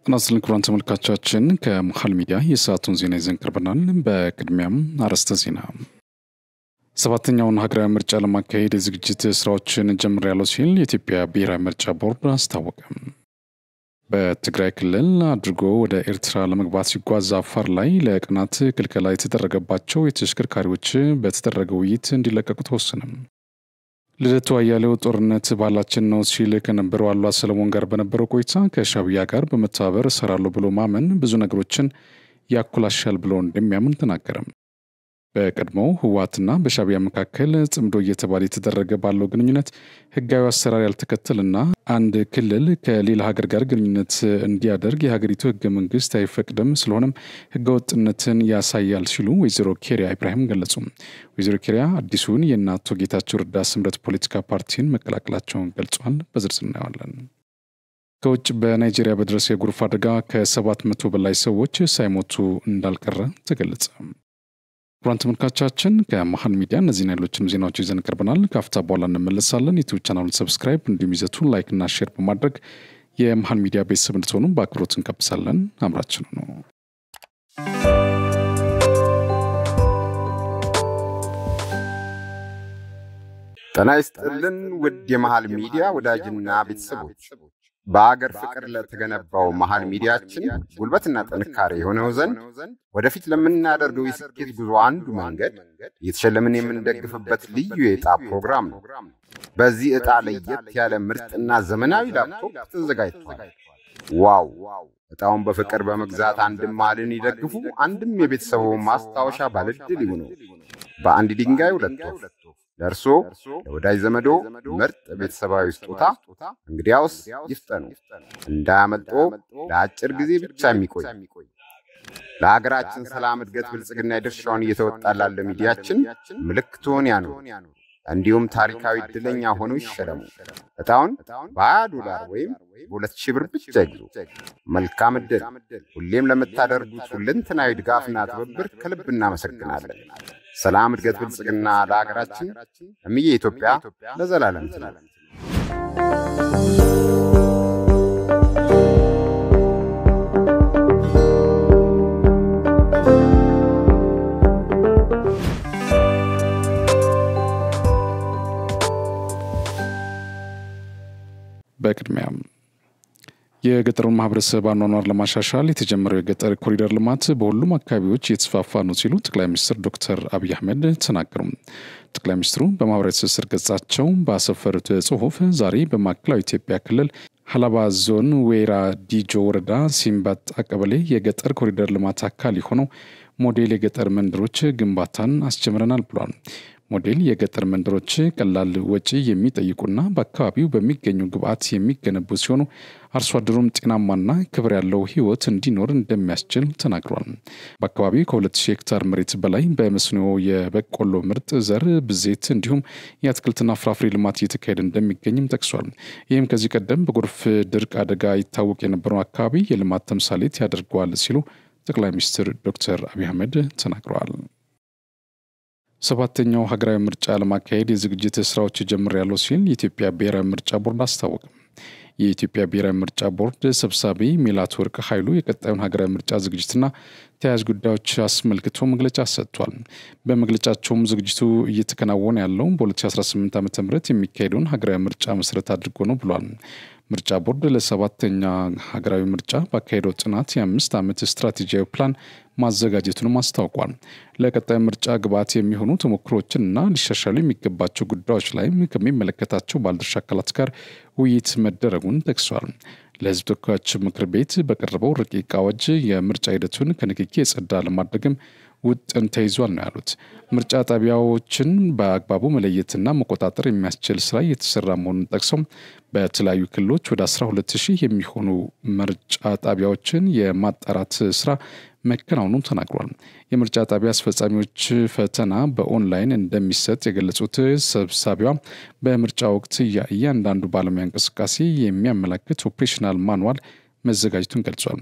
እናስልን ክቡራን ተመልካቾቻችን ከመሃል ሚዲያ የሰዓቱን ዜና ይዘን ቀርበናል። በቅድሚያም አርዕስተ ዜና። ሰባተኛውን ሀገራዊ ምርጫ ለማካሄድ የዝግጅት ስራዎችን ጀምሬያለሁ ሲል የኢትዮጵያ ብሔራዊ ምርጫ ቦርድ አስታወቀ። በትግራይ ክልል አድርጎ ወደ ኤርትራ ለመግባት ሲጓዝ አፋር ላይ ለቀናት ክልከላ የተደረገባቸው የተሽከርካሪዎች በተደረገ ውይይት እንዲለቀቁ ተወሰነ። ልደቱ አያሌው ጦርነት ባህላችን ነው ሲል ከነበረው አሏ ሰለሞን ጋር በነበረው ቆይታ ከሻዕቢያ ጋር በመተባበር እሰራለሁ ብሎ ማመን ብዙ ነገሮችን ያኮላሻል ብሎ እንደሚያምን ተናገረ። በቀድሞው ህወሓትና በሻዕቢያ መካከል ጽምዶ እየተባለ የተደረገ ባለው ግንኙነት ህጋዊ አሰራር ያልተከተለና አንድ ክልል ከሌላ ሀገር ጋር ግንኙነት እንዲያደርግ የሀገሪቱ ህገ መንግስት አይፈቅድም፣ ስለሆነም ህገወጥነትን ያሳያል ሲሉ ወይዘሮ ኬሪያ ኢብራሂም ገለጹ። ወይዘሮ ኬሪያ አዲሱን የአቶ ጌታቸው ረዳ ስምረት ፖለቲካ ፓርቲን መቀላቀላቸውን ገልጿል። በዝርዝር እናየዋለን። ከውጭ በናይጄሪያ በደረሰ የጎርፍ አደጋ ከ700 በላይ ሰዎች ሳይሞቱ እንዳልቀረ ተገለጸ። ክቡራን ተመልካቾቻችን ከመሃል ሚዲያ እነዚህና ሌሎችንም ዜናዎች ይዘን ቀርበናል። ከአፍታ በኋላ እንመለሳለን። ዩቲዩብ ቻናሉን ሰብስክራይብ እንዲሁም ይዘቱን ላይክ እና ሼር በማድረግ የመሃል ሚዲያ ቤተሰብ እንድትሆኑ በአክብሮት እንጋብዛለን። አብራችሁን ነው። ጤና ይስጥልን ውድ የመሃል ሚዲያ ወዳጅና ቤተሰቦች፣ በአገር ፍቅር ለተገነባው መሃል ሚዲያችን ጉልበትና ጥንካሬ የሆነው ዘንድ ወደፊት ለምናደርገው የስኬት ጉዞ አንዱ መንገድ እየተሸለምን የምንደግፍበት ልዩ የዕጣ ፕሮግራም ነው። በዚህ ዕጣ ለየት ያለ ምርጥና ዘመናዊ ላፕቶፕ ተዘጋጅቷል። ዋው! ዕጣውን በፍቅር በመግዛት አንድም መሃልን ይደግፉ፣ አንድም የቤተሰቡ ማስታወሻ ባለድል ይሁኑ። በአንድ ድንጋይ ሁለት ወፍ። ለርሶ ለወዳጅ ዘመዶ ምርጥ ቤተሰባዊ ስጦታ እንግዲያውስ ይፍጠኑ፣ እንዳያመልጦ። ለአጭር ጊዜ ብቻ የሚቆይ ለሀገራችን ሰላም፣ እድገት፣ ብልጽግና የድርሻውን እየተወጣ ላለ ሚዲያችን ምልክቱን ያኑ። እንዲሁም ታሪካዊ ዕድለኛ ሆነው ይሸለሙ። ዕጣውን $20 ወይም $2000 ብቻ ይግዙ። መልካም ዕድል! ሁሌም ለምታደርጉት ሁለንተናዊ ድጋፍና ትብብር ከልብ እናመሰግናለን። ሰላም፣ እድገት፣ ብልጽግና ለሀገራችን። እምዬ ኢትዮጵያ ለዘላለም ትኑር። በቅድሚያ የገጠሩን ማህበረሰብ አኗኗር ለማሻሻል የተጀመረው የገጠር ኮሪደር ልማት በሁሉም አካባቢዎች እየተስፋፋ ነው ሲሉ ጠቅላይ ሚኒስትር ዶክተር አብይ አህመድ ተናገሩ። ጠቅላይ ሚኒስትሩ በማህበራዊ ትስስር ገጻቸው ባሰፈሩት ጽሑፍ ዛሬ በማዕከላዊ ኢትዮጵያ ክልል ሀላባ ዞን ወይራ ዲጆ ወረዳ ሲምባጣ ቀበሌ የገጠር ኮሪደር ልማት አካል የሆነው ሞዴል የገጠር መንደሮች ግንባታን አስጀምረናል ብሏል። ሞዴል የገጠር መንደሮች ቀላል ወጪ የሚጠይቁና በአካባቢው በሚገኙ ግብዓት የሚገነቡ ሲሆኑ አርሶ አደሩም ጤናማና ክብር ያለው ህይወት እንዲኖር እንደሚያስችል ተናግሯል። በአካባቢው ከ2000 ሄክታር መሬት በላይ በመስኖ የበቆሎ ምርጥ ዘር፣ ብዜት እንዲሁም የአትክልትና ፍራፍሬ ልማት እየተካሄደ እንደሚገኝም ጠቅሷል። ይህም ከዚህ ቀደም በጎርፍ ድርቅ አደጋ ይታወቅ የነበረው አካባቢ የልማት ተምሳሌት ያደርገዋል ሲሉ ጠቅላይ ሚኒስትር ዶክተር አብይ አህመድ ተናግረዋል። ሰባተኛው ሀገራዊ ምርጫ ለማካሄድ የዝግጅት ስራዎች ጀምሬያለሁ ሲል የኢትዮጵያ ብሔራዊ ምርጫ ቦርድ አስታወቀ። የኢትዮጵያ ብሔራዊ ምርጫ ቦርድ ሰብሳቢ ሜላትወርቅ ኃይሉ የቀጣዩን ሀገራዊ ምርጫ ዝግጅትና ተያያዥ ጉዳዮች አስመልክቶ መግለጫ ሰጥቷል። በመግለጫቸውም ዝግጅቱ እየተከናወነ ያለው በ2018 ዓ.ም የሚካሄደውን ሀገራዊ ምርጫ መሰረት አድርጎ ነው ብሏል። ምርጫ ቦርድ ለሰባተኛ ሀገራዊ ምርጫ ባካሄደው ጥናት የ5 ዓመት ስትራቴጂያዊ ፕላን ማዘጋጀቱንም አስታውቋል። ለቀጣይ ምርጫ ግብዓት የሚሆኑ ተሞክሮችንና ሊሻሻሉ የሚገባቸው ጉዳዮች ላይም ከሚመለከታቸው ባለድርሻ አካላት ጋር ውይይት መደረጉን ጠቅሷል። ለሕዝብ ተወካዮች ምክር ቤት በቀረበው ረቂቅ አዋጅ የምርጫ ሂደቱን ከንክኪ የጸዳ ለማድረግም ውጥን ተይዟል ነው ያሉት። ምርጫ ጣቢያዎችን በአግባቡ መለየትና መቆጣጠር የሚያስችል ስራ እየተሰራ መሆኑን ጠቅሰው በተለያዩ ክልሎች ወደ 12000 የሚሆኑ ምርጫ ጣቢያዎችን የማጣራት ስራ መከናወኑን ተናግሯል። የምርጫ ጣቢያ አስፈጻሚዎች ፈተና በኦንላይን እንደሚሰጥ የገለጹት ሰብሳቢዋ በምርጫ ወቅት እያንዳንዱ ባለሙያ እንቅስቃሴ የሚያመለክት ኦፕሬሽናል ማኑዋል መዘጋጀቱን ገልጿል።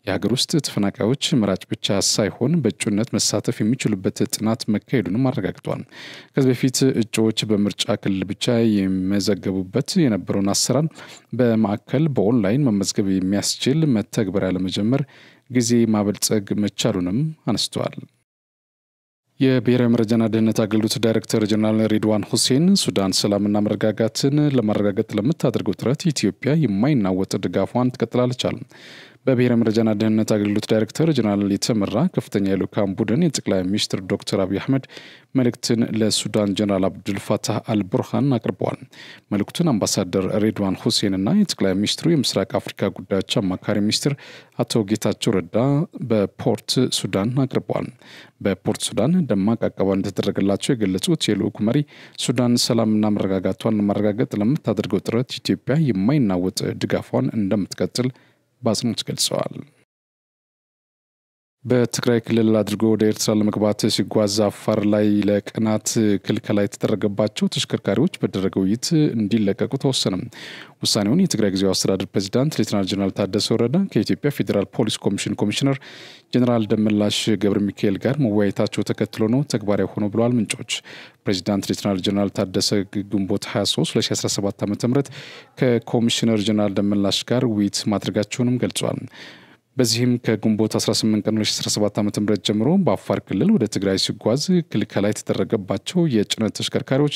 የሀገር ውስጥ ተፈናቃዮች መራጭ ብቻ ሳይሆን በእጩነት መሳተፍ የሚችሉበት ጥናት መካሄዱንም አረጋግጧል። ከዚህ በፊት እጩዎች በምርጫ ክልል ብቻ የሚመዘገቡበት የነበረውን አሰራር በማዕከል በኦንላይን መመዝገብ የሚያስችል መተግበሪያ ለመጀመር ጊዜ ማበልጸግ መቻሉንም አነስተዋል። የብሔራዊ መረጃና ደህንነት አገልግሎት ዳይሬክተር ጀነራል ሬድዋን ሁሴን ሱዳን ሰላምና መረጋጋትን ለማረጋገጥ ለምታደርገው ጥረት ኢትዮጵያ የማይናወጥ ድጋፏን ትቀጥላለች አሉ። በብሔራዊ መረጃና ደህንነት አገልግሎት ዳይሬክተር ጀነራል የተመራ ከፍተኛ የልዑካን ቡድን የጠቅላይ ሚኒስትር ዶክተር አብይ አህመድ መልእክትን ለሱዳን ጀነራል አብዱል ፋታህ አልቡርሃን አቅርበዋል። መልእክቱን አምባሳደር ሬድዋን ሁሴንና የጠቅላይ ሚኒስትሩ የምስራቅ አፍሪካ ጉዳዮች አማካሪ ሚኒስትር አቶ ጌታቸው ረዳ በፖርት ሱዳን አቅርበዋል። በፖርት ሱዳን ደማቅ አቀባበል እንደተደረገላቸው የገለጹት የልዑኩ መሪ ሱዳን ሰላምና መረጋጋቷን ለማረጋገጥ ለምታደርገው ጥረት ኢትዮጵያ የማይናወጥ ድጋፏን እንደምትቀጥል በአጽንኦት ገልጸዋል። በትግራይ ክልል አድርጎ ወደ ኤርትራ ለመግባት ሲጓዝ አፋር ላይ ለቀናት ክልከላ የተደረገባቸው ተሽከርካሪዎች በተደረገው ውይይት እንዲለቀቁ ተወሰነ። ውሳኔውን የትግራይ ጊዜያዊ አስተዳደር ፕሬዝዳንት ሌተናል ጀነራል ታደሰ ወረደ ከኢትዮጵያ ፌዴራል ፖሊስ ኮሚሽን ኮሚሽነር ጀነራል ደመላሽ ገብረ ሚካኤል ጋር መወያየታቸው ተከትሎ ነው ተግባራዊ ሆኖ ብለዋል ምንጮች። ፕሬዝዳንት ሌተናል ጀነራል ታደሰ ግንቦት 23 2017 ዓ.ም ከኮሚሽነር ጀነራል ደመላሽ ጋር ውይይት ማድረጋቸውንም ገልጿል። በዚህም ከግንቦት 18 ቀን 2017 ዓ.ም ጀምሮ በአፋር ክልል ወደ ትግራይ ሲጓዝ ክልከላ የተደረገባቸው የጭነት ተሽከርካሪዎች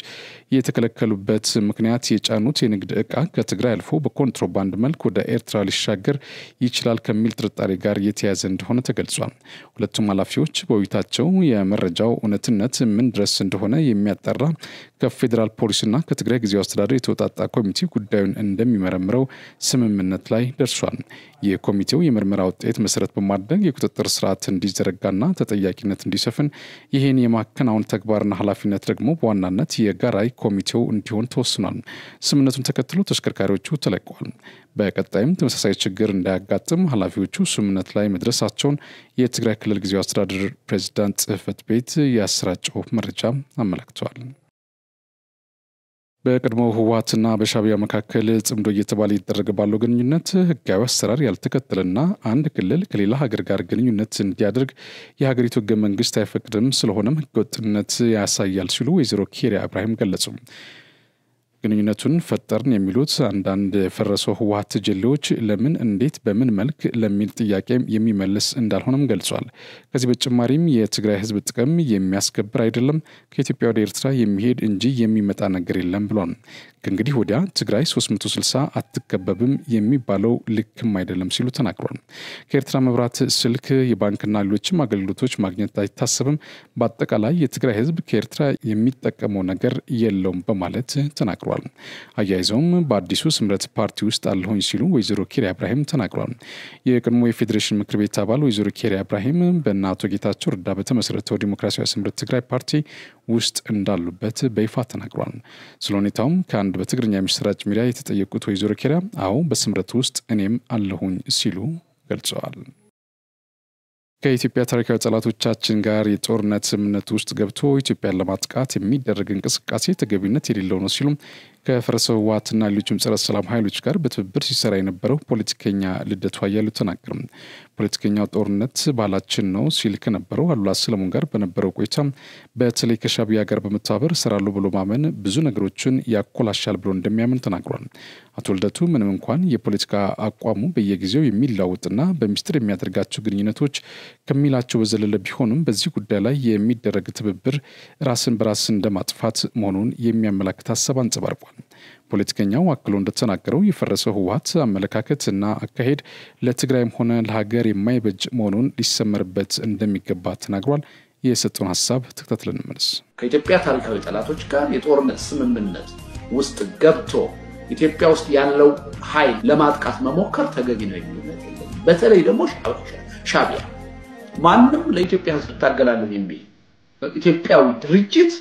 የተከለከሉበት ምክንያት የጫኑት የንግድ ዕቃ ከትግራይ አልፎ በኮንትሮባንድ መልክ ወደ ኤርትራ ሊሻገር ይችላል ከሚል ጥርጣሬ ጋር የተያያዘ እንደሆነ ተገልጿል። ሁለቱም ኃላፊዎች በውይይታቸው የመረጃው እውነትነት ምን ድረስ እንደሆነ የሚያጣራ ከፌዴራል ፖሊስና ከትግራይ ጊዜያዊ አስተዳደር የተወጣጣ ኮሚቴ ጉዳዩን እንደሚመረምረው ስምምነት ላይ ደርሷል። የኮሚቴው የምርመራ ውጤት መሰረት በማድረግ የቁጥጥር ስርዓት እንዲዘረጋና ተጠያቂነት እንዲሰፍን ይህን የማከናወን ተግባርና ኃላፊነት ደግሞ በዋናነት የጋራይ ኮሚቴው እንዲሆን ተወስኗል። ስምምነቱን ተከትሎ ተሽከርካሪዎቹ ተለቀዋል። በቀጣይም ተመሳሳይ ችግር እንዳያጋጥም ኃላፊዎቹ ስምምነት ላይ መድረሳቸውን የትግራይ ክልል ጊዜያዊ አስተዳደር ፕሬዝዳንት ጽህፈት ቤት ያሰራጨው መረጃ አመላክቷል። በቀድሞ ህወሓትና በሻዕቢያ መካከል ጽምዶ እየተባለ ይደረግ ባለው ግንኙነት ህጋዊ አሰራር ያልተከተለና አንድ ክልል ከሌላ ሀገር ጋር ግንኙነት እንዲያደርግ የሀገሪቱ ህገ መንግስት አይፈቅድም፣ ስለሆነም ህገወጥነት ያሳያል ሲሉ ወይዘሮ ኬሪያ ኢብራሂም ገለጹ። ግንኙነቱን ፈጠርን የሚሉት አንዳንድ የፈረሰው ህወሓት ጀሌዎች ለምን፣ እንዴት፣ በምን መልክ ለሚል ጥያቄ የሚመልስ እንዳልሆነም ገልጿል። ከዚህ በተጨማሪም የትግራይ ህዝብ ጥቅም የሚያስከብር አይደለም፣ ከኢትዮጵያ ወደ ኤርትራ የሚሄድ እንጂ የሚመጣ ነገር የለም ብሏል። ከእንግዲህ ወዲያ ትግራይ 360 አትከበብም የሚባለው ልክም አይደለም ሲሉ ተናግሯል። ከኤርትራ መብራት፣ ስልክ፣ የባንክና ሌሎችም አገልግሎቶች ማግኘት አይታሰብም። በአጠቃላይ የትግራይ ህዝብ ከኤርትራ የሚጠቀመው ነገር የለውም በማለት ተናግሯል። አያይዘውም በአዲሱ ስምረት ፓርቲ ውስጥ አለሁኝ ሲሉ ወይዘሮ ኬሪያ ኢብራሂም ተናግሯል። የቀድሞ የፌዴሬሽን ምክር ቤት አባል ወይዘሮ ኬሪያ ኢብራሂም በእነ አቶ ጌታቸው ረዳ በተመሰረተው ዲሞክራሲያዊ ስምረት ትግራይ ፓርቲ ውስጥ እንዳሉበት በይፋ ተናግሯል። ስለ ሁኔታውም ከአንድ በትግርኛ የሚሰራጭ ሚዲያ የተጠየቁት ወይዘሮ ኬሪያ አዎ በስምረት ውስጥ እኔም አለሁኝ ሲሉ ገልጸዋል። ከኢትዮጵያ ታሪካዊ ጠላቶቻችን ጋር የጦርነት ስምምነት ውስጥ ገብቶ ኢትዮጵያን ለማጥቃት የሚደረግ እንቅስቃሴ ተገቢነት የሌለው ነው ሲሉ ከፈረሰው ህወሓትና ሌሎችም ጸረ ሰላም ኃይሎች ጋር በትብብር ሲሰራ የነበረው ፖለቲከኛ ልደቱ አያሌው ተናገሩ። ፖለቲከኛው ጦርነት ባህላችን ነው ሲል ከነበረው አሉላ ሰለሞን ጋር በነበረው ቆይታ በተለይ ከሻዕቢያ ጋር በመተባበር እሰራለሁ ብሎ ማመን ብዙ ነገሮችን ያኮላሻል ብሎ እንደሚያምን ተናግሯል። አቶ ልደቱ ምንም እንኳን የፖለቲካ አቋሙ በየጊዜው የሚለዋወጥና በሚስጥር የሚያደርጋቸው ግንኙነቶች ከሚላቸው በዘለለ ቢሆንም በዚህ ጉዳይ ላይ የሚደረግ ትብብር ራስን በራስ እንደማጥፋት መሆኑን የሚያመላክት ሀሳብ አንጸባርቋል። ፖለቲከኛው አክሎ እንደተናገረው የፈረሰው ህወሓት አመለካከትና አካሄድ ለትግራይም ሆነ ለሀገር የማይበጅ መሆኑን ሊሰመርበት እንደሚገባ ተናግሯል። የሰጡን ሀሳብ ተከታትለን እንመለስ። ከኢትዮጵያ ታሪካዊ ጠላቶች ጋር የጦርነት ስምምነት ውስጥ ገብቶ ኢትዮጵያ ውስጥ ያለው ኃይል ለማጥቃት መሞከር ተገቢ ነው የሚል በተለይ ደግሞ ሻዕቢያ ማንም ለኢትዮጵያ ህዝብ ታገላለሁ የሚል ኢትዮጵያዊ ድርጅት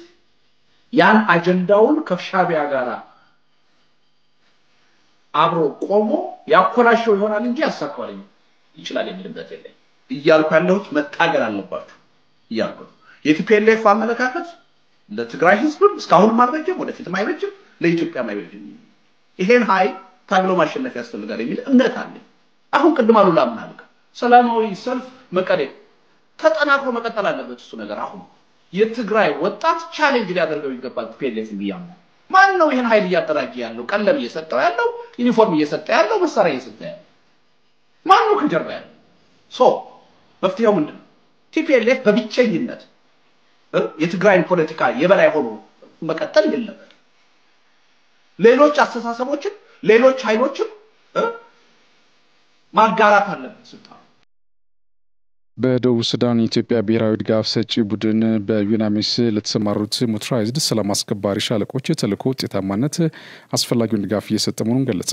ያን አጀንዳውን ከሻዕቢያ ጋር አብሮ ቆሞ ያኮላሸው ይሆናል እንጂ ያሳካዋል ይችላል የሚልበት የለም። እያልኩ ያለሁት መታገል አለባችሁ እያልኩ የቲፒኤልኤፍ አመለካከት ለትግራይ ህዝብ እስካሁን ማድረግም ወደፊትም አይበጅም፣ ለኢትዮጵያ አይበጅም። ይሄን ኃይል ታግሎ ማሸነፍ ያስፈልጋል የሚል እምነት አለ። አሁን ቅድም አሉላ ምን አለ ሰላማዊ ሰልፍ መቀሌ ተጠናክሮ መቀጠል አለበት እሱ ነገር አሁን የትግራይ ወጣት ቻሌንጅ ሊያደርገው ይገባል ፒኤልኤፍ ቢያም ማን ነው ይሄን ኃይል እያደራጀ ያለው ቀለብ እየሰጠው ያለው ዩኒፎርም እየሰጠ ያለው መሳሪያ እየሰጠ ያለው ማን ነው ከጀርባ ያለው ሶ መፍትሄው ምንድነው ቲፒኤልኤፍ በብቸኝነት የትግራይን ፖለቲካ የበላይ ሆኖ መቀጠል የለበትም ሌሎች አስተሳሰቦችን ሌሎች ኃይሎችን ማጋራት አለበት ስልጣን በደቡብ ሱዳን የኢትዮጵያ ብሔራዊ ድጋፍ ሰጪ ቡድን በዩናሚስ ለተሰማሩት ሞተራይዝድ ሰላም አስከባሪ ሻለቆች የተልእኮ ውጤታማነት አስፈላጊውን ድጋፍ እየሰጠ መሆኑን ገለጸ።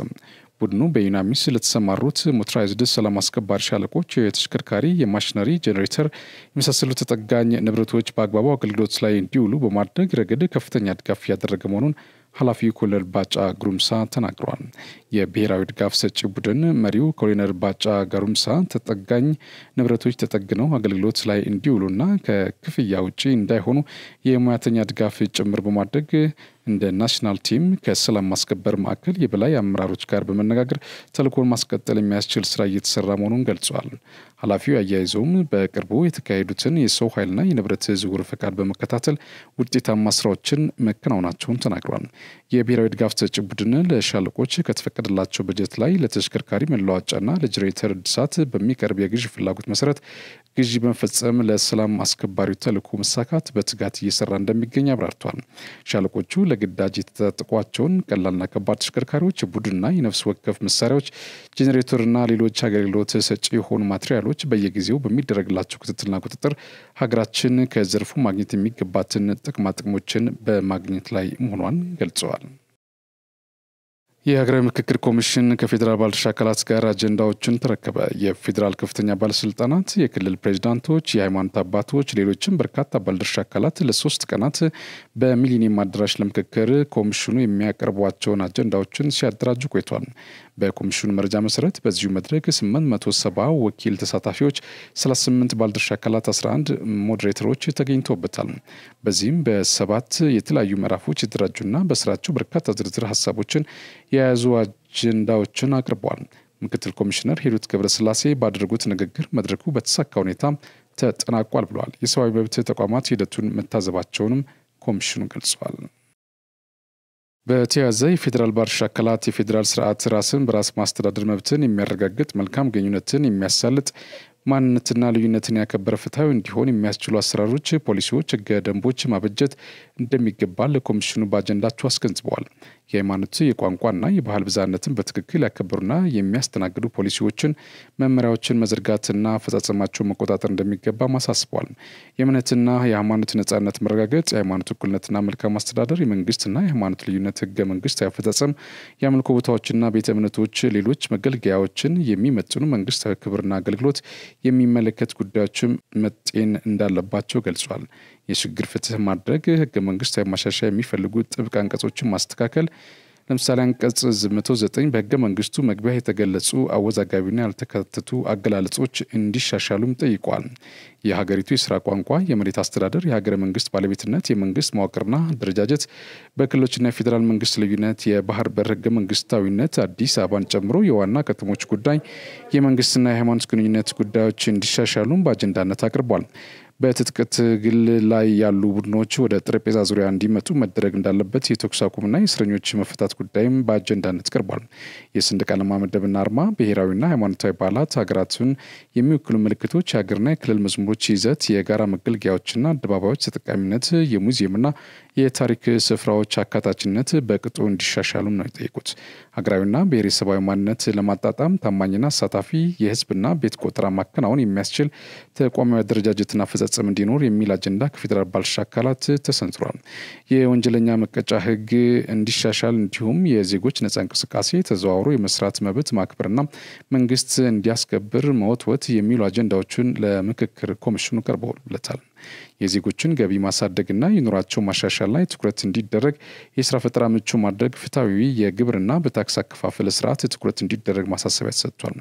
ቡድኑ በዩናሚስ ለተሰማሩት ሞተራይዝድ ሰላም አስከባሪ ሻለቆች የተሽከርካሪ፣ የማሽነሪ፣ ጄኔሬተር የመሳሰሉ ተጠጋኝ ንብረቶች በአግባቡ አገልግሎት ላይ እንዲውሉ በማድረግ ረገድ ከፍተኛ ድጋፍ እያደረገ መሆኑን ኃላፊው ኮሎኔል ባጫ ግሩምሳ ተናግረዋል። የብሔራዊ ድጋፍ ሰጪ ቡድን መሪው ኮሎኔል ባጫ ግሩምሳ ተጠጋኝ ንብረቶች ተጠግነው አገልግሎት ላይ እንዲውሉና ከክፍያ ውጪ እንዳይሆኑ የሙያተኛ ድጋፍ ጭምር በማድረግ እንደ ናሽናል ቲም ከሰላም ማስከበር ማዕከል የበላይ አመራሮች ጋር በመነጋገር ተልእኮን ማስቀጠል የሚያስችል ስራ እየተሰራ መሆኑን ገልጿል። ኃላፊው አያይዘውም በቅርቡ የተካሄዱትን የሰው ኃይልና የንብረት ዝውውር ፈቃድ በመከታተል ውጤታማ ስራዎችን መከናወናቸውን ተናግሯል። የብሔራዊ ድጋፍ ሰጪ ቡድን ለሻለቆች ከተፈቀደላቸው በጀት ላይ ለተሽከርካሪ መለዋጫና ለጄኔሬተር እድሳት በሚቀርብ የግዥ ፍላጎት መሰረት ግዢ በመፈጸም ለሰላም አስከባሪው ተልእኮ መሳካት በትጋት እየሰራ እንደሚገኝ አብራርቷል። ሻለቆቹ ለግዳጅ የተጠቀሟቸውን ቀላልና ከባድ ተሽከርካሪዎች፣ ቡድንና የነፍስ ወከፍ መሳሪያዎች፣ ጄኔሬተርና ሌሎች አገልግሎት ሰጪ የሆኑ ማቴሪያሎች በየጊዜው በሚደረግላቸው ክትትልና ቁጥጥር ሀገራችን ከዘርፉ ማግኘት የሚገባትን ጥቅሞችን በማግኘት ላይ መሆኗን ገልጸዋል። የሀገራዊ ምክክር ኮሚሽን ከፌዴራል ባለድርሻ አካላት ጋር አጀንዳዎችን ተረከበ። የፌዴራል ከፍተኛ ባለስልጣናት፣ የክልል ፕሬዝዳንቶች፣ የሃይማኖት አባቶች፣ ሌሎችም በርካታ ባለድርሻ አካላት ለ3 ቀናት በሚሊኒየም አዳራሽ ለምክክር ኮሚሽኑ የሚያቀርቧቸውን አጀንዳዎችን ሲያደራጁ ቆይቷል። በኮሚሽኑ መረጃ መሰረት በዚሁ መድረክ 870 ወኪል ተሳታፊዎች፣ 38 ባለድርሻ አካላት፣ 11 ሞዴሬተሮች ተገኝተውበታል። በዚህም በ7 የተለያዩ ምዕራፎች የተደራጁና በስራቸው በርካታ ዝርዝር ሀሳቦችን የያዙ አጀንዳዎችን አቅርበዋል። ምክትል ኮሚሽነር ሂሩት ገብረስላሴ ባደረጉት ንግግር መድረኩ በተሳካ ሁኔታ ተጠናቋል ብለዋል። የሰብአዊ መብት ተቋማት ሂደቱን መታዘባቸውንም ኮሚሽኑ ገልጸዋል። በተያያዘ የፌዴራል ባለድርሻ አካላት የፌዴራል ስርዓት ራስን በራስ ማስተዳደር መብትን የሚያረጋግጥ መልካም ግንኙነትን የሚያሳልጥ ማንነትና ልዩነትን ያከበረ ፍትሐዊ እንዲሆን የሚያስችሉ አሰራሮች፣ ፖሊሲዎች፣ ህገ ደንቦች ማበጀት እንደሚገባ ለኮሚሽኑ በአጀንዳቸው አስገንዝበዋል። የሃይማኖት፣ የቋንቋና የባህል ብዝሃነትን በትክክል ያከበሩና የሚያስተናግዱ ፖሊሲዎችን፣ መመሪያዎችን መዘርጋትና አፈጻጸማቸውን መቆጣጠር እንደሚገባ አሳስበዋል። የእምነትና የሃይማኖት ነጻነት መረጋገጥ፣ የሃይማኖት እኩልነትና መልካም አስተዳደር፣ የመንግስትና የሃይማኖት ልዩነት ህገ መንግስታዊ አፈጻጸም፣ የአምልኮ ቦታዎችና ቤተ እምነቶች ሌሎች መገልገያዎችን የሚመጥኑ መንግስታዊ ክብርና አገልግሎት የሚመለከት ጉዳዮችም መጤን እንዳለባቸው ገልጿል። የሽግግር ፍትህ ማድረግ፣ ህገ መንግስታዊ ማሻሻያ የሚፈልጉ ጥብቅ አንቀጾችን ማስተካከል፣ ለምሳሌ አንቀጽ 109 በህገ መንግስቱ መግቢያ የተገለጹ አወዛጋቢና ያልተካተቱ አገላለጾች እንዲሻሻሉም ጠይቋል። የሀገሪቱ የስራ ቋንቋ፣ የመሬት አስተዳደር፣ የሀገረ መንግስት ባለቤትነት፣ የመንግስት መዋቅርና አደረጃጀት፣ በክልሎችና የፌዴራል መንግስት ልዩነት፣ የባህር በር ህገ መንግስታዊነት፣ አዲስ አበባን ጨምሮ የዋና ከተሞች ጉዳይ፣ የመንግስትና የሃይማኖት ግንኙነት ጉዳዮች እንዲሻሻሉም በአጀንዳነት አቅርቧል። በትጥቅ ትግል ላይ ያሉ ቡድኖች ወደ ጠረጴዛ ዙሪያ እንዲመጡ መደረግ እንዳለበት፣ የተኩስ አቁምና የእስረኞች መፈታት ጉዳይም በአጀንዳነት ቀርቧል። የሰንደቅ ዓላማ መደብና አርማ፣ ብሔራዊና ሃይማኖታዊ በዓላት፣ ሀገራትን የሚወክሉ ምልክቶች፣ የሀገርና የክልል መዝሙሮች ይዘት፣ የጋራ መገልገያዎችና አደባባዮች ተጠቃሚነት፣ የሙዚየምና የታሪክ ስፍራዎች አካታችነት በቅጡ እንዲሻሻሉ ነው የጠየቁት። ሀገራዊና ብሔረሰባዊ ማንነት ለማጣጣም ታማኝና አሳታፊ የህዝብና ቤት ቆጠራ ማከናወን የሚያስችል ተቋማዊ አደረጃጀትና አፈጻጸም እንዲኖር የሚል አጀንዳ ከፌዴራል ባለድርሻ አካላት ተሰንዝሯል። የወንጀለኛ መቀጫ ህግ እንዲሻሻል እንዲሁም የዜጎች ነጻ እንቅስቃሴ ተዘዋውሮ የመስራት መብት ማክበርና መንግስት እንዲያስከብር መወትወት የሚሉ አጀንዳዎችን ለምክክር ኮሚሽኑ ቀርበውለታል። የዜጎችን ገቢ ማሳደግና የኑሯቸው ማሻሻል ላይ ትኩረት እንዲደረግ የስራ ፈጠራ ምቹ ማድረግ ፍትሃዊ የግብርና በታክስ አከፋፈል ስርዓት ትኩረት እንዲደረግ ማሳሰቢያ ተሰጥቷል።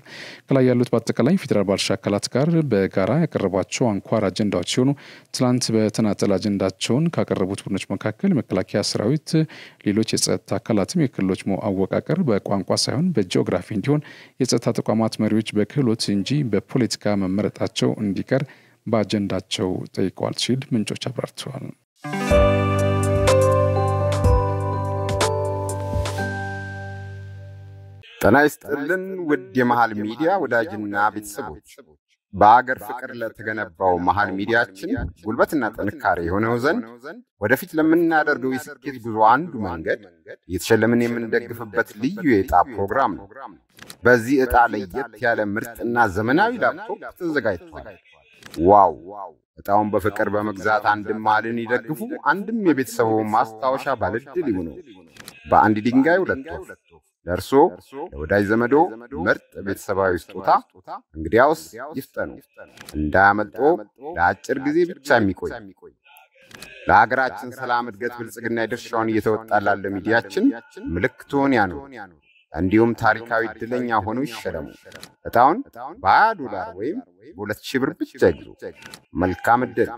ከላይ ያሉት በአጠቃላይ ፌዴራል ባለድርሻ አካላት ጋር በጋራ ያቀረቧቸው አንኳር አጀንዳዎች ሲሆኑ ትላንት በተናጠል አጀንዳቸውን ካቀረቡት ቡድኖች መካከል መከላከያ ሰራዊት፣ ሌሎች የጸጥታ አካላትም የክልሎች አወቃቀር በቋንቋ ሳይሆን በጂኦግራፊ እንዲሆን የጸጥታ ተቋማት መሪዎች በክህሎት እንጂ በፖለቲካ መመረጣቸው እንዲቀር በአጀንዳቸው ጠይቀዋል ሲል ምንጮች አብራርተዋል። ጤና ይስጥልን ውድ የመሃል ሚዲያ ወዳጅና ቤተሰቦች፣ በአገር ፍቅር ለተገነባው መሃል ሚዲያችን ጉልበትና ጥንካሬ የሆነው ዘንድ ወደፊት ለምናደርገው የስኬት ጉዞ አንዱ መንገድ የተሸለምን የምንደግፍበት ልዩ የዕጣ ፕሮግራም ነው። በዚህ ዕጣ ለየት ያለ ምርጥና ዘመናዊ ላፕቶፕ ተዘጋጅቷል። ዋው! ዕጣውን በፍቅር በመግዛት አንድም መሃልን ይደግፉ፣ አንድም የቤተሰቡ ማስታወሻ ባለድል ይሁኑ። በአንድ ድንጋይ ሁለት ወፍ። ለርሶ ለወዳጅ ዘመዶ ምርጥ ቤተሰባዊ ስጦታ እንግዲያውስ ይፍጠኑ፣ እንዳያመልጦ ለአጭር ጊዜ ብቻ የሚቆይ። ለሀገራችን ሰላም፣ እድገት፣ ብልጽግና የድርሻውን እየተወጣ ላለ ሚዲያችን ምልክቱን ያኑ። እንዲሁም ታሪካዊ ዕድለኛ ሆኖ ይሸለሙ። ዕጣውን $20 ወይም በ2000 ብር ብቻ ይግዙ። መልካም ዕድል!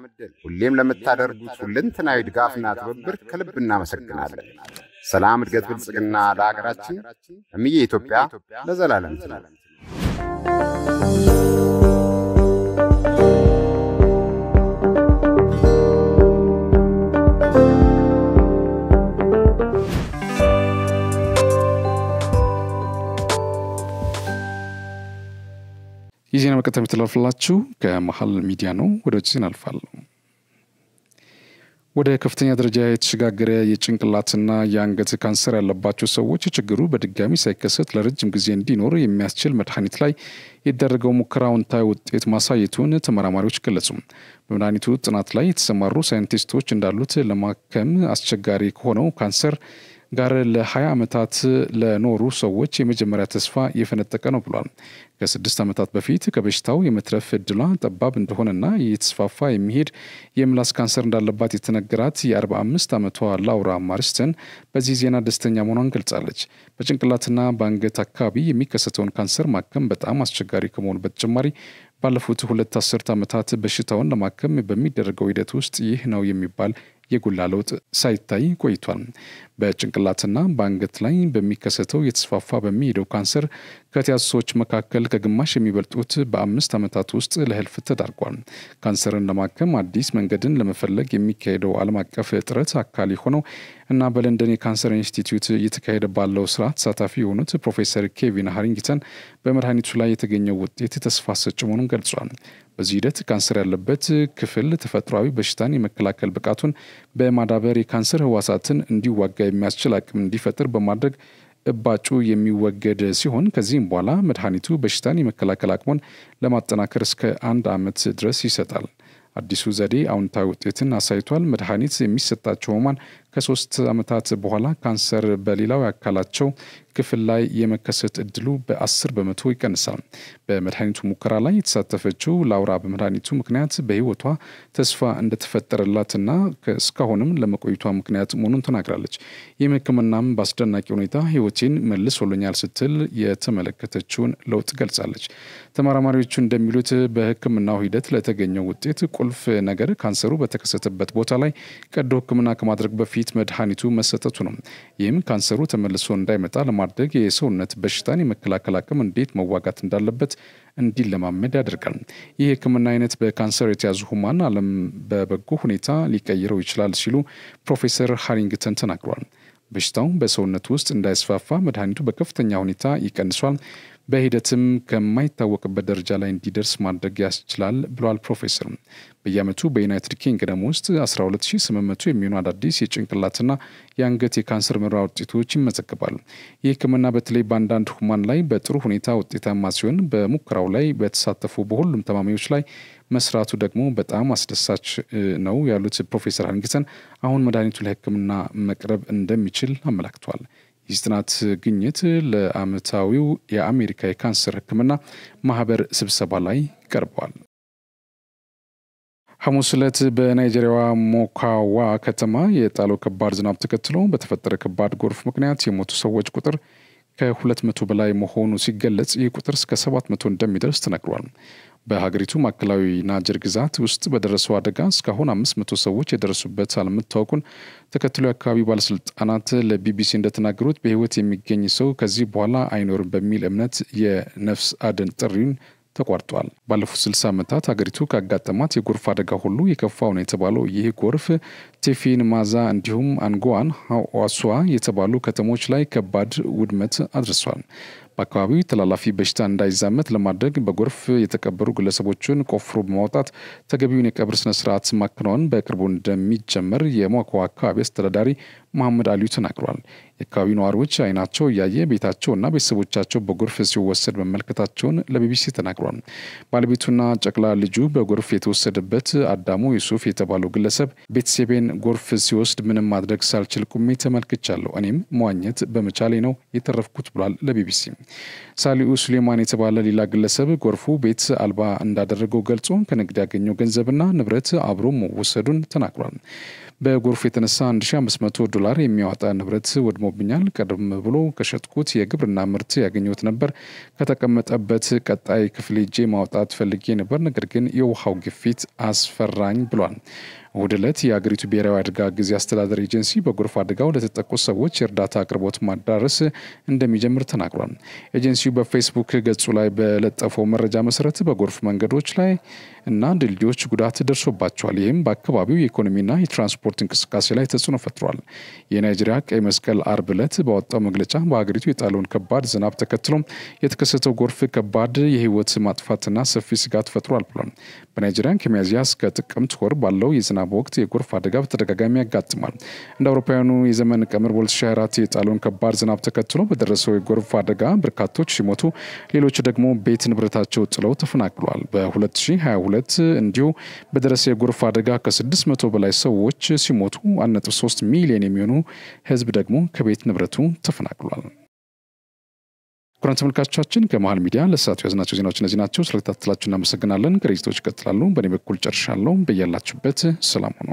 ሁሌም ለምታደርጉት ሁለንተናዊ ድጋፍና ትብብር ከልብ እናመሰግናለን። ሰላም፣ እድገት፣ ብልጽግና ለሀገራችን እምዬ ኢትዮጵያ ለዘላለም ትኑር። የዜና መቀጠል ተላልፈላችሁ ከመሃል ሚዲያ ነው። ወደ ዜና አልፋለሁ። ወደ ከፍተኛ ደረጃ የተሸጋገረ የጭንቅላትና የአንገት ካንሰር ያለባቸው ሰዎች ችግሩ በድጋሚ ሳይከሰት ለረጅም ጊዜ እንዲኖር የሚያስችል መድኃኒት ላይ የደረገው ሙከራ አዎንታዊ ውጤት ማሳየቱን ተመራማሪዎች ገለጹ። በመድኃኒቱ ጥናት ላይ የተሰማሩ ሳይንቲስቶች እንዳሉት ለማከም አስቸጋሪ ከሆነው ካንሰር ጋር ለ20 ዓመታት ለኖሩ ሰዎች የመጀመሪያ ተስፋ የፈነጠቀ ነው ብሏል። ከ6 ዓመታት በፊት ከበሽታው የመትረፍ ዕድሏ ጠባብ እንደሆነና የተስፋፋ የሚሄድ የምላስ ካንሰር እንዳለባት የተነገራት የ45 ዓመቷ ላውራ ማርስተን በዚህ ዜና ደስተኛ መሆኗን ገልጻለች። በጭንቅላትና በአንገት አካባቢ የሚከሰተውን ካንሰር ማከም በጣም አስቸጋሪ ከመሆኑ በተጨማሪ ባለፉት 2 አስርት ዓመታት በሽታውን ለማከም በሚደረገው ሂደት ውስጥ ይህ ነው የሚባል የጎላ ለውጥ ሳይታይ ቆይቷል። በጭንቅላትና በአንገት ላይ በሚከሰተው የተስፋፋ በሚሄደው ካንሰር ከተያዙ ሰዎች መካከል ከግማሽ የሚበልጡት በ5 ዓመታት ውስጥ ለህልፈት ተዳርጓል። ካንሰርን ለማከም አዲስ መንገድን ለመፈለግ የሚካሄደው ዓለም አቀፍ ጥረት አካል የሆነው እና በለንደን የካንሰር ኢንስቲትዩት እየተካሄደ ባለው ስራ ተሳታፊ የሆኑት ፕሮፌሰር ኬቪን ሃሪንግተን በመድኃኒቱ ላይ የተገኘው ውጤት ተስፋ ሰጪ መሆኑን ገልጿል። በዚህ ሂደት ካንሰር ያለበት ክፍል ተፈጥሯዊ በሽታን የመከላከል ብቃቱን በማዳበር የካንሰር ህዋሳትን እንዲዋጋ የሚያስችል አቅም እንዲፈጥር በማድረግ እባጩ የሚወገድ ሲሆን ከዚህም በኋላ መድኃኒቱ በሽታን የመከላከል አቅሙን ለማጠናከር እስከ 1 ዓመት ድረስ ይሰጣል። አዲሱ ዘዴ አዎንታዊ ውጤትን አሳይቷል። መድኃኒት የሚሰጣቸው ህሙማን ከ3 ዓመታት በኋላ ካንሰር በሌላው አካላቸው ክፍል ላይ የመከሰት እድሉ በ10 በመቶ ይቀንሳል። በመድኃኒቱ ሙከራ ላይ የተሳተፈችው ላውራ በመድኃኒቱ ምክንያት በህይወቷ ተስፋ እንደተፈጠረላትና እስካሁንም ለመቆይቷ ምክንያት መሆኑን ተናግራለች። ይህም ህክምናም በአስደናቂ ሁኔታ ህይወቴን መልሶልኛል ስትል የተመለከተችውን ለውጥ ገልጻለች። ተመራማሪዎቹ እንደሚሉት በህክምናው ሂደት ለተገኘው ውጤት ቁልፍ ነገር ካንሰሩ በተከሰተበት ቦታ ላይ ቀዶ ህክምና ከማድረግ በፊት መድኃኒቱ መሰጠቱ ነው። ይህም ካንሰሩ ተመልሶ እንዳይመጣ ለማድረግ የሰውነት በሽታን የመከላከል አቅም እንዴት መዋጋት እንዳለበት እንዲለማመድ ያደርጋል። ይህ ህክምና አይነት በካንሰር የተያዙ ህሙማን ዓለም በበጎ ሁኔታ ሊቀይረው ይችላል ሲሉ ፕሮፌሰር ሃሪንግተን ተናግሯል። በሽታው በሰውነት ውስጥ እንዳይስፋፋ መድኃኒቱ በከፍተኛ ሁኔታ ይቀንሷል። በሂደትም ከማይታወቅበት ደረጃ ላይ እንዲደርስ ማድረግ ያስችላል ብሏል ፕሮፌሰር። በየዓመቱ በዩናይትድ ኪንግደም ውስጥ 12800 የሚሆኑ አዳዲስ የጭንቅላትና የአንገት የካንሰር ምርመራ ውጤቶች ይመዘገባሉ። ይህ ህክምና በተለይ በአንዳንድ ህሙማን ላይ በጥሩ ሁኔታ ውጤታማ ሲሆን በሙከራው ላይ በተሳተፉ በሁሉም ታማሚዎች ላይ መስራቱ ደግሞ በጣም አስደሳች ነው ያሉት ፕሮፌሰር ሃሪንግተን አሁን መድኃኒቱ ለህክምና መቅረብ እንደሚችል አመላክቷል። ይህ ጥናት ግኝት ለዓመታዊው የአሜሪካ የካንሰር ህክምና ማህበር ስብሰባ ላይ ቀርቧል። ሐሙስ ዕለት በናይጄሪያዋ ሞካዋ ከተማ የጣለው ከባድ ዝናብ ተከትሎ በተፈጠረ ከባድ ጎርፍ ምክንያት የሞቱ ሰዎች ቁጥር ከ200 በላይ መሆኑ ሲገለጽ ይህ ቁጥር እስከ 700 እንደሚደርስ ተነግሯል። በሀገሪቱ ማዕከላዊ ናይጀር ግዛት ውስጥ በደረሰው አደጋ እስካሁን 500 ሰዎች የደረሱበት አለመታወቁን ተከትሎ የአካባቢ ባለስልጣናት ለቢቢሲ እንደተናገሩት በህይወት የሚገኝ ሰው ከዚህ በኋላ አይኖርም በሚል እምነት የነፍስ አድን ጥሪን ተቋርጧል። ባለፉት 60 ዓመታት ሀገሪቱ ካጋጠማት የጎርፍ አደጋ ሁሉ የከፋው ነው የተባለው ይህ ጎርፍ ቴፊን፣ ማዛ እንዲሁም አንጓን፣ ሐዋሳ የተባሉ ከተሞች ላይ ከባድ ውድመት አድርሷል። በአካባቢው ተላላፊ በሽታ እንዳይዛመት ለማድረግ በጎርፍ የተቀበሩ ግለሰቦችን ቆፍሮ በማውጣት ተገቢውን የቀብር ስነ ስርዓት ማከናወን በቅርቡ እንደሚጀመር የሞካዋ አካባቢ አስተዳዳሪ መሐመድ አሊዩ ተናግሯል። የአካባቢው ነዋሪዎች አይናቸው እያየ ቤታቸውና ቤተሰቦቻቸው በጎርፍ ሲወሰድ መመልከታቸውን ለቢቢሲ ተናግሯል። ባለቤቱና ጨቅላ ልጁ በጎርፍ የተወሰደበት አዳሙ ዩሱፍ የተባለው ግለሰብ ቤተሰቤን ጎርፍ ሲወስድ ምንም ማድረግ ሳልችል ቁሜ ተመልክቻለሁ፣ እኔም መዋኘት በመቻሌ ነው የተረፍኩት ብሏል ለቢቢሲ። ሳሊኡ ሱሌማን የተባለ ሌላ ግለሰብ ጎርፉ ቤት አልባ እንዳደረገው ገልጾ ከንግድ ያገኘው ገንዘብና ንብረት አብሮ መወሰዱን ተናግሯል። በጎርፍ የተነሳ $1500 የሚያወጣ ንብረት ወድሞብኛል። ቀደም ብሎ ከሸጥኩት የግብርና ምርት ያገኘሁት ነበር። ከተቀመጠበት ቀጣይ ክፍል ሄጄ ማውጣት ፈልጌ ነበር፣ ነገር ግን የውሃው ግፊት አስፈራኝ ብሏል። እሁድ ዕለት የአገሪቱ ብሔራዊ አደጋ ጊዜ አስተዳደር ኤጀንሲ በጎርፍ አደጋው ለተጠቁ ሰዎች የእርዳታ አቅርቦት ማዳረስ እንደሚጀምር ተናግሯል። ኤጀንሲው በፌስቡክ ገጹ ላይ በለጠፈው መረጃ መሰረት በጎርፍ መንገዶች ላይ እና ድልድዮች ጉዳት ደርሶባቸዋል። ይህም በአካባቢው የኢኮኖሚና የትራንስፖርት እንቅስቃሴ ላይ ተጽዕኖ ፈጥሯል። የናይጄሪያ ቀይ መስቀል አርብ ዕለት ባወጣው መግለጫ በሀገሪቱ የጣለውን ከባድ ዝናብ ተከትሎ የተከሰተው ጎርፍ ከባድ የህይወት ማጥፋትና ሰፊ ስጋት ፈጥሯል ብሏል። በናይጄሪያ ከሚያዝያ እስከ ጥቅምት ወር ባለው የዝናብ ወቅት የጎርፍ አደጋ በተደጋጋሚ ያጋጥማል። እንደ አውሮፓውያኑ የዘመን ቀመር በ2024 የጣለውን ከባድ ዝናብ ተከትሎ በደረሰው የጎርፍ አደጋ በርካቶች ሲሞቱ፣ ሌሎች ደግሞ ቤት ንብረታቸው ጥለው ተፈናቅለዋል። በ2022 እንዲሁ በደረሰ የጎርፍ አደጋ ከ600 በላይ ሰዎች ሲሞቱ 1.3 ሚሊዮን የሚሆኑ ህዝብ ደግሞ ከቤት ንብረቱ ተፈናቅሏል። ክቡራን ተመልካቾቻችን ከመሃል ሚዲያ ለሰዓቱ ያዝናቸው ዜናዎች እነዚህ ናቸው። ስለተከታተላችሁ እናመሰግናለን። ከሬጅቶች ይቀጥላሉ። በእኔ በኩል ጨርሻለሁ። በያላችሁበት ሰላም ሁኑ።